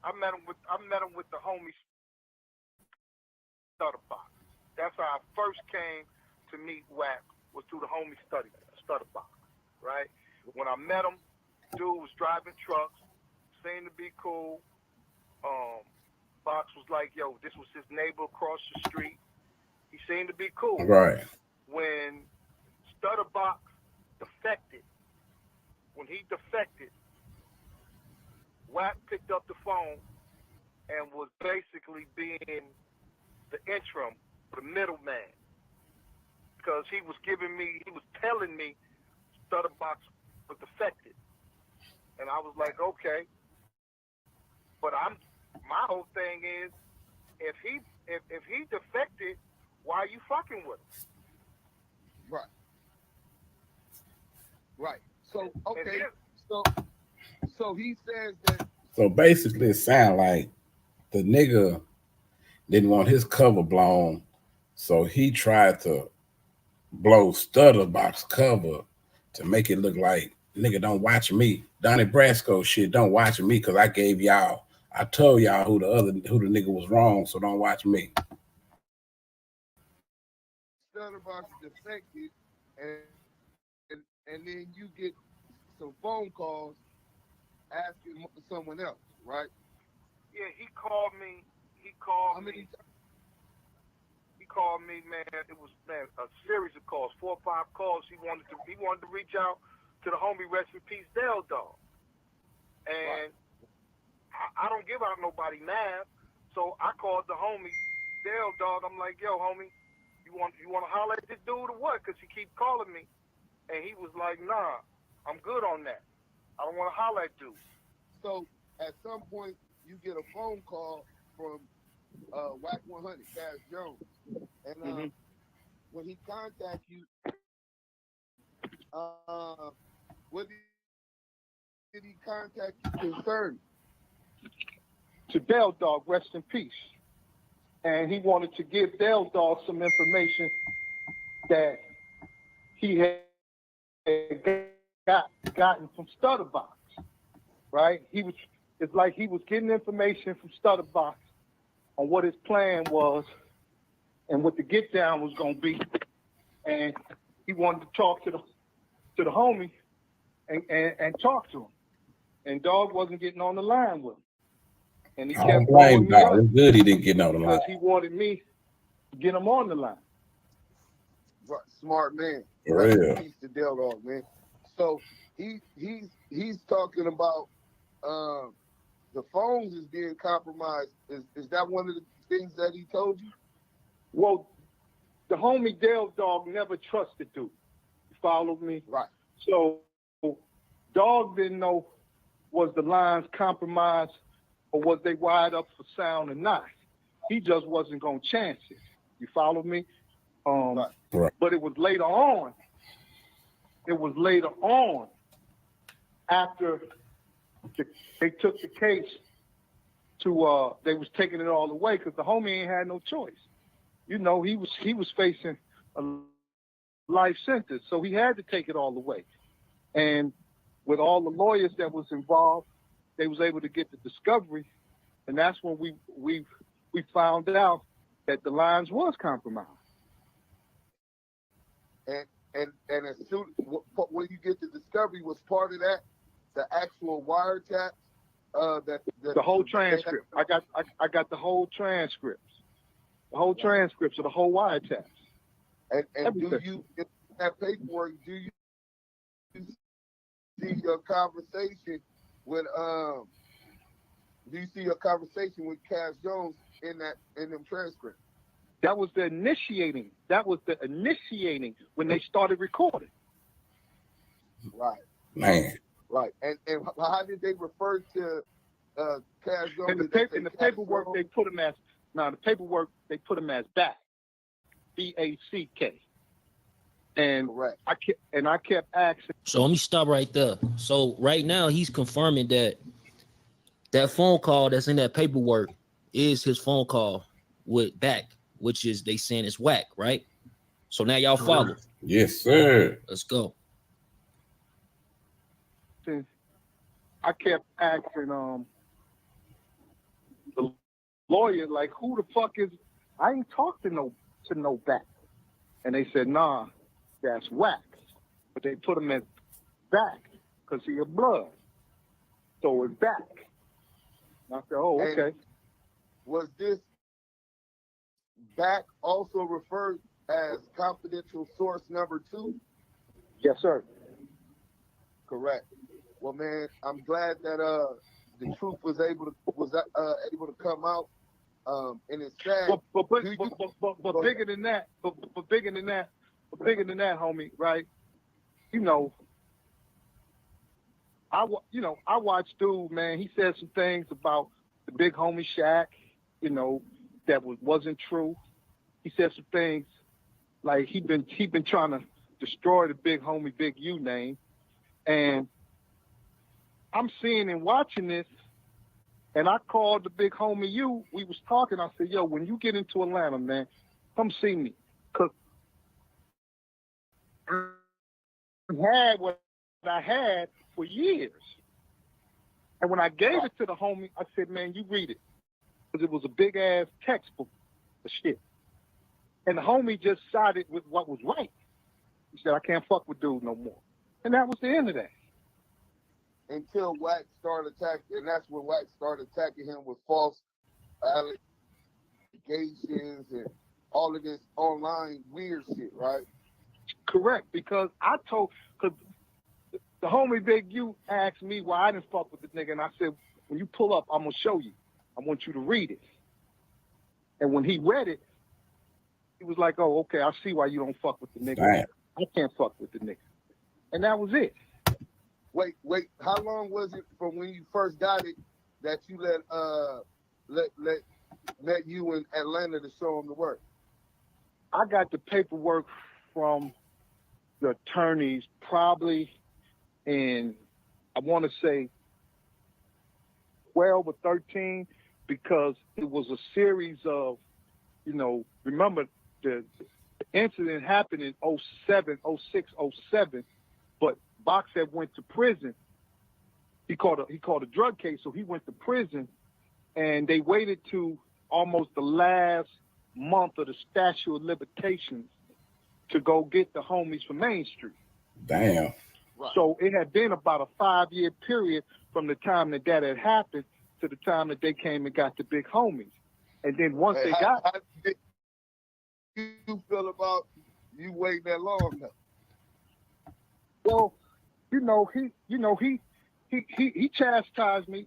I met him with the homie Studda. That's how I first came to meet Wacc, was through the homie Studda, right? When I met him, dude was driving trucks, seemed to be cool. Box was like, yo, this was his neighbor across the street. He seemed to be cool. Right. When Studda defected, Wacc picked up the phone and was basically being the interim, the middleman. Because he was telling me Studda was defected. And I was like, okay. But my whole thing is, if he defected, why are you fucking with him? Right. So okay. So he says that. So basically, it sounds like the nigga didn't want his cover blown, so he tried to blow Studda cover to make it look like, nigga, don't watch me. Donnie Brasco shit, don't watch me, because I told y'all who the nigga was wrong, so don't watch me. Studda defected, and then you get some phone calls asking for someone else, right? Yeah, he called me. He called me, man. It was, man, a series of calls, 4 or 5 calls. He wanted to reach out to the homie, rest in peace, Dell Dog. And I don't give out nobody nav, so I called the homie Dell Dog. I'm like, yo, homie, you want to holler at this dude or what? Because he keep calling me, and he was like, nah, I'm good on that. I don't want to holler at dude. So at some point, you get a phone call from Wacc 100, Cash Jones, and when he contacts you, what did he contact you concerning? To Dell Dog, rest in peace. And he wanted to give Dell Dog some information that he had gotten from Studda, right? It's like he was getting information from Studda on what his plan was and what the get down was gonna be. And he wanted to talk to the homie and talk to him. And Dog wasn't getting on the line with him. And he kept blame Dog. It's good he didn't get on the line. Because he wanted me to get him on the line. Smart man. For real. Peace to Dell Dog, man. So he's talking about the phones is being compromised. Is that one of the things that he told you? Well, the homie Dell Dog never trusted dude. You follow me? Right. So Dog didn't know was the lines compromised or was they wired up for sound or not. He just wasn't gonna chance it. You follow me? Right. But it was later on. After they took the case to they was taking it all away because the homie ain't had no choice. You know, he was facing a life sentence, so he had to take it all away. And with all the lawyers that was involved, they was able to get the discovery, and that's when we found out that the lines was compromised. And as soon when you get the discovery, was part of that the actual wiretap. The whole transcript. I got the whole transcripts. The whole transcripts of the whole wiretaps. And do you, in that paperwork, do you see your conversation with Cass Jones in them transcripts? That was the initiating. When they started recording. Right. Man. Right. And how did they refer to Cass Jones? In the paperwork they put him as Back. BACK. And correct. I kept asking. So let me stop right there. So right now he's confirming that phone call that's in that paperwork is his phone call with Back, which is they saying it's Wacc, right? So now y'all follow. Yes, sir. Let's go. I kept asking the lawyer, like, who the fuck is? I ain't talked to no Back, and they said, nah, that's Wacc, but they put him as Back because he a blood, so it's Back. And I said, oh, okay. And was this Back also referred as confidential source number 2? Yes, sir. Correct. Well, man, I'm glad that the truth was able to come out. And it's sad. But bigger than that, homie, right? I watched dude, man. He said some things about the big homie Shaq, that wasn't true. He said some things like he been trying to destroy the big homie Big U name, and I'm seeing and watching this, and I called the big homie U. We was talking. I said, yo, when you get into Atlanta, man, come see me. Because I had what I had for years. And when I gave it to the homie, I said, man, you read it. Because it was a big-ass textbook of shit. And the homie just sided with what was right. He said, I can't fuck with dude no more. And that was the end of that. Until Wacc started attacking, and that's when Wacc started attacking him with false allegations and all of this online weird shit, right? Correct, because the homie Big U asked me why I didn't fuck with the nigga, and I said, when you pull up, I'm gonna show you. I want you to read it. And when he read it, he was like, oh, okay, I see why you don't fuck with the nigga. Damn. I can't fuck with the nigga. And that was it. Wait, how long was it from when you first got it that you met you in Atlanta to show him the work? I got the paperwork from the attorneys probably in, I want to say 12 or 13, because it was a series of, remember the incident happened in 06, 07, but Box had went to prison. He called a drug case, so he went to prison, and they waited to almost the last month of the statute of limitations to go get the homies from Main Street. Damn. Right. So it had been about a 5-year period from the time that had happened to the time that they came and got the big homies. And then once how did you feel about you waiting that long now? Well, he chastised me,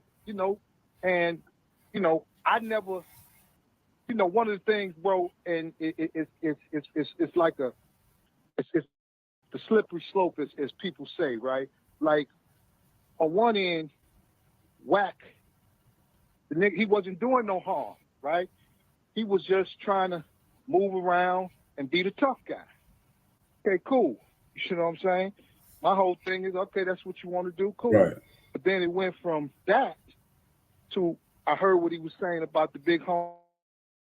and I never, one of the things, bro, and it's like it's the slippery slope, as people say, right? Like on one end, Wacc, the nigga, he wasn't doing no harm, right? He was just trying to move around and be the tough guy. Okay, cool. You know what I'm saying? My whole thing is, okay, that's what you want to do, cool. Right. But then it went from that to, I heard what he was saying about the big homie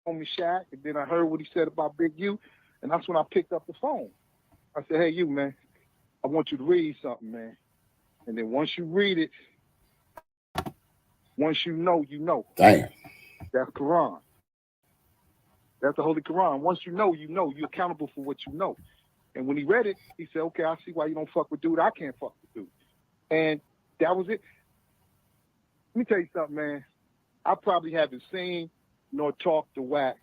Shaq, and then I heard what he said about Big U, and that's when I picked up the phone. I said, hey, you, man, I want you to read something, man. And then once you read it, once you know, you know. Damn. That's Quran. That's the Holy Quran. Once you know, you know. You're accountable for what you know. And when he read it, he said, okay, I see why you don't fuck with dude. I can't fuck with dude. And that was it. Let me tell you something, man. I probably haven't seen nor talked to Wacc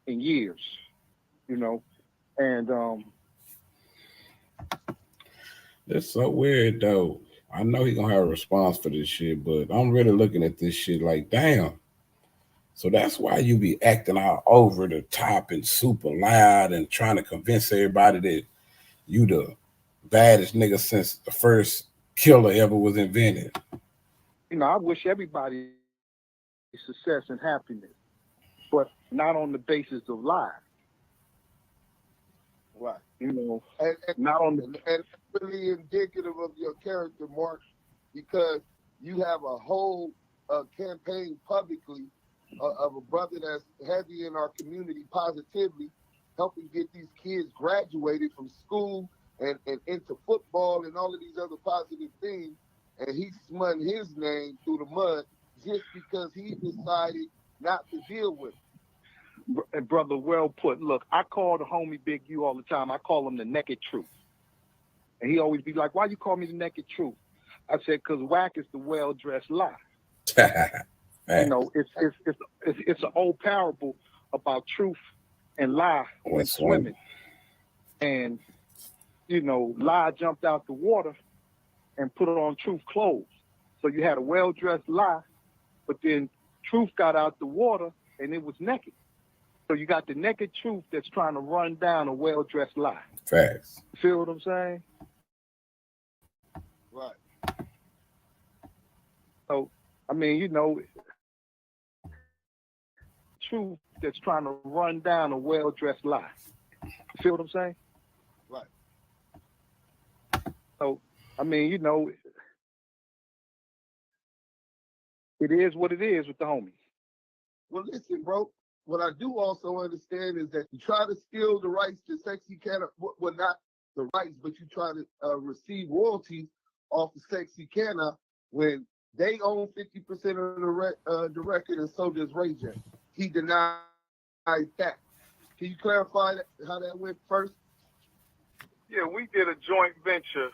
in years, you know. And That's so weird, though. I know he gonna have a response for this shit, but I'm really looking at this shit like, damn. So that's why you be acting all over the top and super loud and trying to convince everybody that you the baddest nigga since the first killer ever was invented. You know, I wish everybody success and happiness, but not on the basis of lies. Right. You know, and not on the... and really indicative of your character, Mark, because you have a whole campaign publicly of a brother that's heavy in our community positively, helping get these kids graduated from school and into football and all of these other positive things, and he's smutting his name through the mud just because he decided not to deal with it. And brother, well put. Look, I call the homie Big U all the time. I call him the naked truth. And he always be like, why you call me the naked truth? I said, because Wacc is the well-dressed lie. You know, it's an old parable about truth and lie when swimming. And, you know, lie jumped out the water and put on truth clothes. So you had a well-dressed lie, but then truth got out the water and it was naked. So you got the naked truth that's trying to run down a well-dressed lie. Facts. Feel what I'm saying? Right. So, I mean, you know, truth that's trying to run down a well-dressed lie. Feel what I'm saying? Right. So, I mean, you know, it is what it is with the homies. Well, listen, bro. What I do also understand is that you try to steal the rights to Sexy Canna, well, not the rights, but you try to receive royalties off of Sexy Canna when they own 50% of the record, and so does Ray J. He denied that. Can you clarify how that went first? Yeah, we did a joint venture,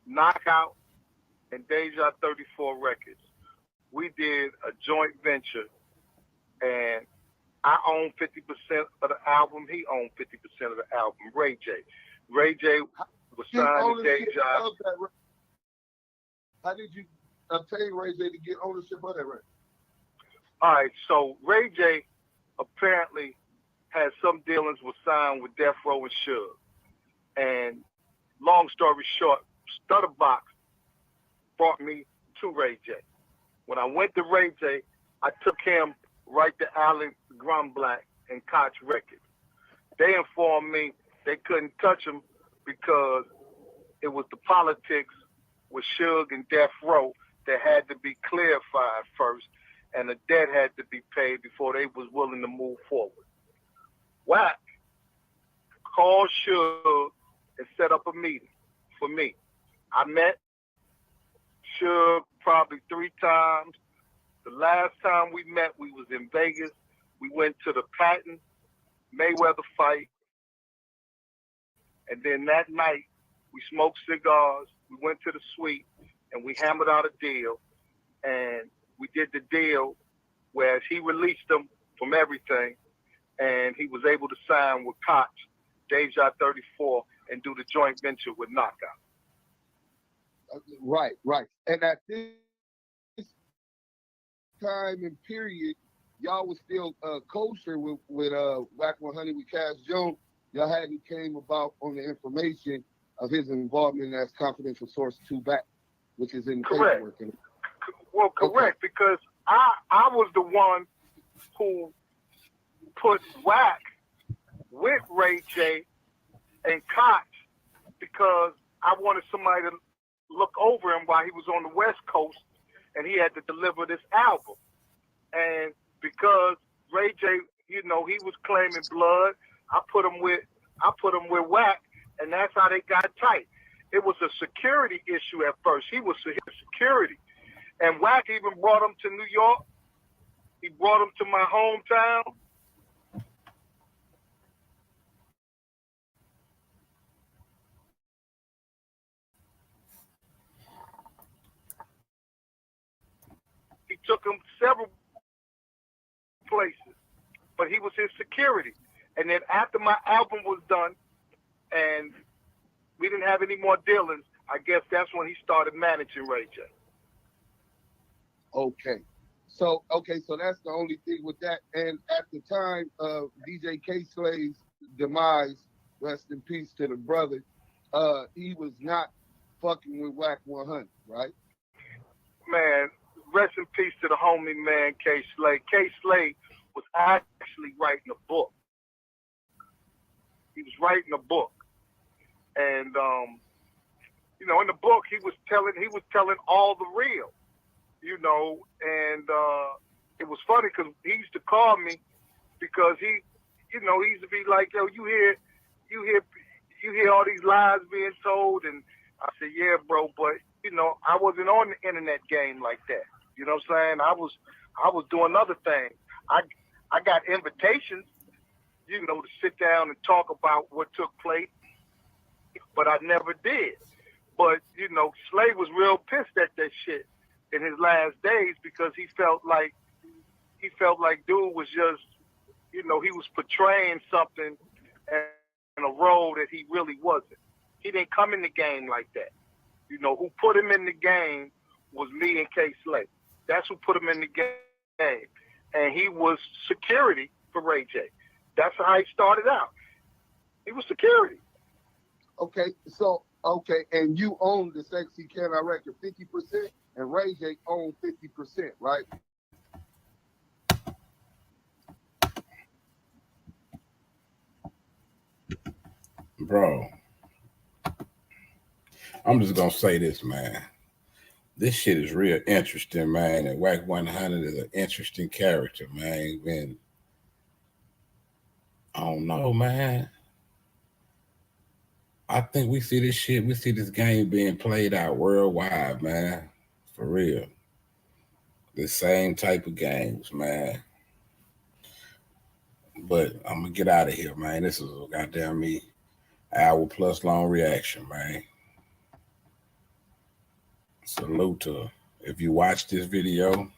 Knockout and Deja 34 Records. We did a joint venture, and I own 50% of the album. He owned 50% of the album, Ray J. Ray J was signed to Deja. How did you obtain Ray J to get ownership of that record? All right, so Ray J apparently had some dealings with signed with Death Row and Suge. And long story short, Studda Box brought me to Ray J. When I went to Ray J, I took him right to Allen Grumblack and Koch Records. They informed me they couldn't touch him because it was the politics with Suge and Death Row that had to be clarified first, and the debt had to be paid before they was willing to move forward. Wacc called Suge and set up a meeting for me. I met Suge probably 3 times. The last time we met, we was in Vegas. We went to the Patton Mayweather fight. And then that night, we smoked cigars. We went to the suite, and we hammered out a deal. And we did the deal where he released them from everything, and he was able to sign with Koch, Deja 34, and do the joint venture with Knockout. Right. And at this time and period, y'all was still kosher with Wacc 100 with Cash Jones. Y'all hadn't came about on the information of his involvement as confidential source 2 back, which is in the paperwork. Well, correct, because I was the one who put Wacc with Ray J and Koch because I wanted somebody to look over him while he was on the West Coast and he had to deliver this album. And because Ray J, you know, he was claiming blood, I put him with Wacc, and that's how they got tight. It was a security issue at first. He was security. And Wacc even brought him to New York. He brought him to my hometown. took him several places, but he was his security. And then after my album was done and we didn't have any more dealings, I guess that's when he started managing Ray J. Okay. So that's the only thing with that. And at the time of DJ K-Slay's demise, rest in peace to the brother, he was not fucking with Wacc 100, right? Man, rest in peace to the homie, man, K-Slay. K-Slay was actually writing a book. He was writing a book. And, you know, in the book, he was telling all the real, you know, and it was funny because he used to call me because he used to be like, yo, you hear all these lies being told, and I said, yeah, bro, but you know, I wasn't on the internet game like that. You know what I'm saying? I was doing other things. I got invitations, you know, to sit down and talk about what took place, but I never did. But you know, Slay was real pissed at that shit in his last days because he felt like dude was just, you know, he was portraying something in a role that he really wasn't. He didn't come in the game like that. You know, who put him in the game was me and K-Slay. That's who put him in the game. And he was security for Ray J. That's how he started out. He was security. Okay, and you own the Sexy Can I record 50%, and Ray J owned 50%, right? Bro, I'm just gonna say this, man. This shit is real interesting, man. And Wacc 100 is an interesting character, man. And I don't know, man. I think we see this game being played out worldwide, man. For real. The same type of games, man. But I'm gonna get out of here, man. This is a goddamn me hour plus long reaction, man. Salute to, if you watch this video,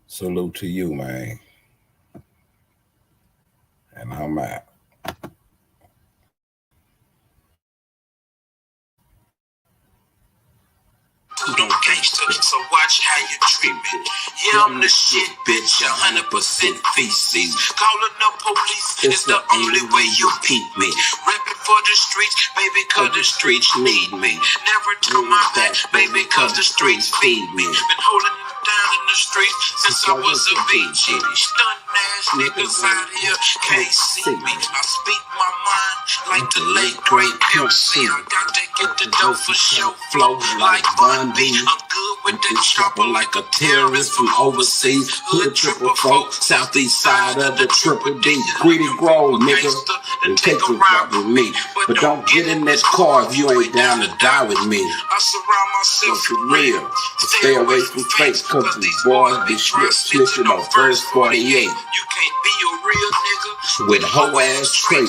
salute to you, man. And I'm out. Don't gangster, so watch how you treat me. Yeah, I'm the shit, bitch, 100% feces. Calling the police is the only way you peep me. Rapping for the streets, baby, cause the streets need me. Never turn my back, baby, cause the streets feed me. Been holding it down in the streets since I was a BG. Stunned ass niggas out here can't see me. I speak my mind like the late great Pimp C. I got to get the dough for show flow like Bun B. I'm good with the chopper like a terrorist from overseas. Hood triple folk, southeast side of the triple D. Greedy Grove, nigga, and take a ride with me. But don't get in this car if you ain't down to die with me. I surround myself with real. Stay away from fakes, cause these boys be snitching on first 48. You can't be a real nigga with hoe ass traits.